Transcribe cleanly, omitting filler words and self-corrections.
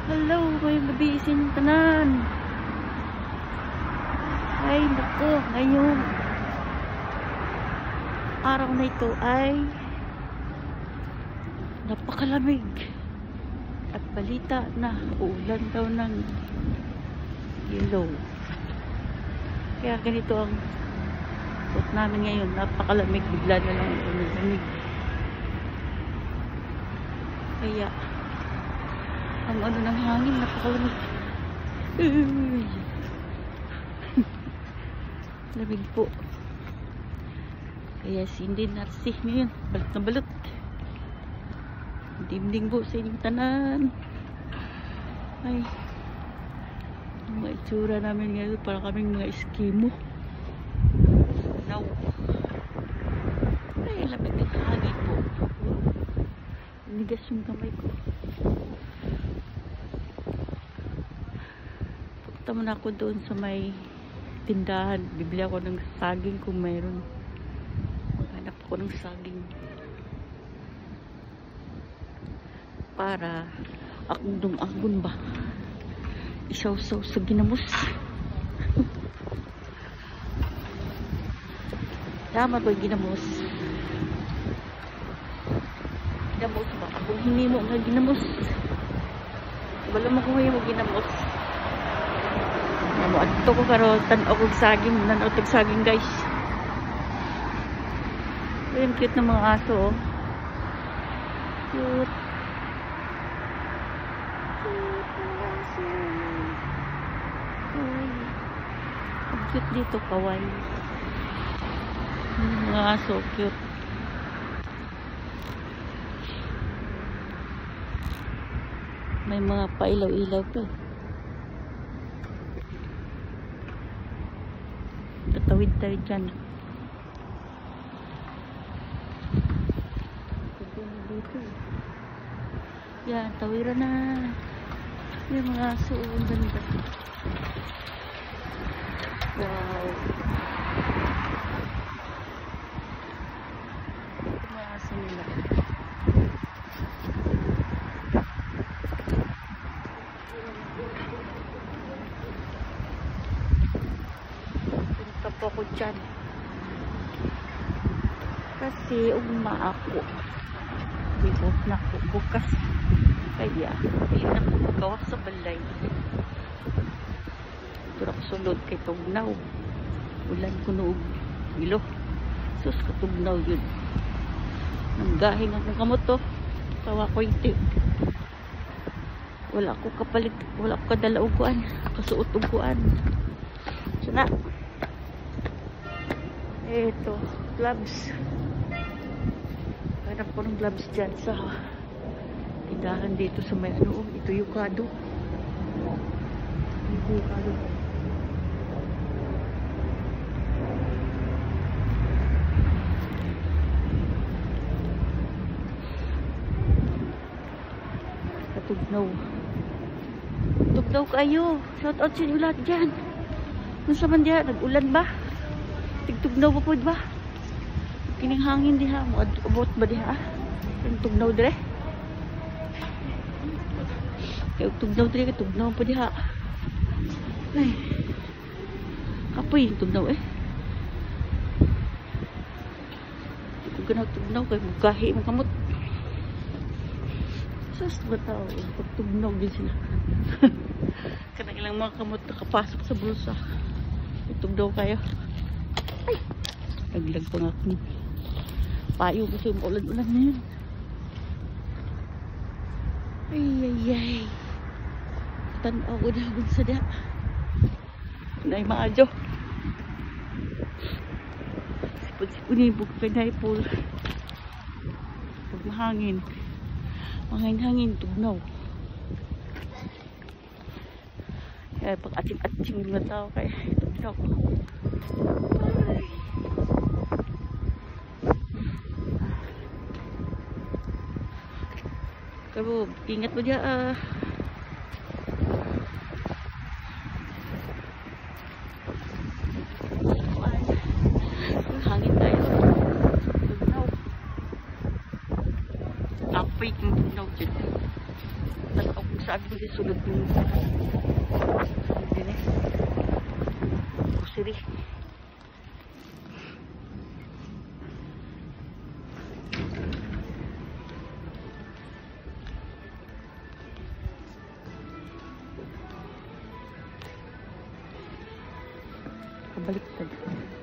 Hello, may mabisin tanan. Ay, naku, ngayon araw na ito ay napakalamig. At balita na uulan daw ng yellow. Kaya ganito ang suot namin ngayon. Napakalamig, bigla na lang lamig. Kaya ang ano ng hangin, napakalamig. Lamig po. Kaya Cindy Narcy ngayon, balot na balot. Dingding po sa inyong tanan. Ay, ang mga itsura namin ngayon, para kaming mga eskimo. Now, ay, lamig ng hangin po. Nigas yung kamay ko. Punta muna ako doon sa may tindahan. Bibili ako ng saging kung mayroon. Maghanap ako ng saging. Para akong ba? Isaw-saw sa ginamos. Tama ba ginamos? Ginamos ba? Kung hindi mo nga ginamos. Wala mo kung ngayon mo ginamos. Ato ko karon tan-aw og saging, nanotog saging guys. Ayun, cute na mga aso oh. Cute. Cute mga aso. Ay. Ang cute dito, kawaii. Mga aso, cute. May mga pailaw-ilaw pa. Tatawid tayo dyan. Yan, tawiran na. Yung mga aso, ang ganda. Wow. Mga aso nila. Punta po ako dyan. Kasi ugma ako. Bibot na ako bukas. Kaya, hindi na ako magawas sa balay. Ito ako sulod kay Tugnaw. Ulan ko noong ilo. Sus, katugnaw yun. Nanggahing akong kamot to. Tawa ko yung tip. Wala ako kapalit. Wala ako kadala uguan. Kasuot uguan. Sana. Eto, gloves. Hanap ko ng gloves dyan sa tindahan dito sa may ano, ito yukado. Ito yukado. Katugnaw. Tugnaw kayo. Shout out sa inyo lahat dyan. Kung sa man dyan, nag-ulan ba? Tigtugnaw pa po ba? Kining hangin diha. Abot ba diha? Yung tugnaw dire? Kaya tugnaw dire, tugnaw pa diha. Ay. Kapoy yung tugnaw eh. Hindi ko ganaw tugnaw kaya magahi mong kamot. Sus ba tao? Pagtugnaw din sila. Kanang ilang mga kamot nakapasok sa bulsa. Tugnaw kayo. Ay! Naglag pa nga akong payo kasi yung ulan-ulan na yun. Ay, ay, ay. Tanaw ko na akong sada. Nay maadyo. Sipon-sipunibog pa na ipol. Pag mahangin. Mahangin-hangin, tugnaw. Kaya pag ating-ating mga tao kaya tugnaw. Ay. Kabo, ingat mo dyan ah. Hangin tayo. Tugnaw. Apoy kong tugnaw dyan. Tanaw kong Murag ko sa sulod ng Dini. Kusiri. Kabaliktad.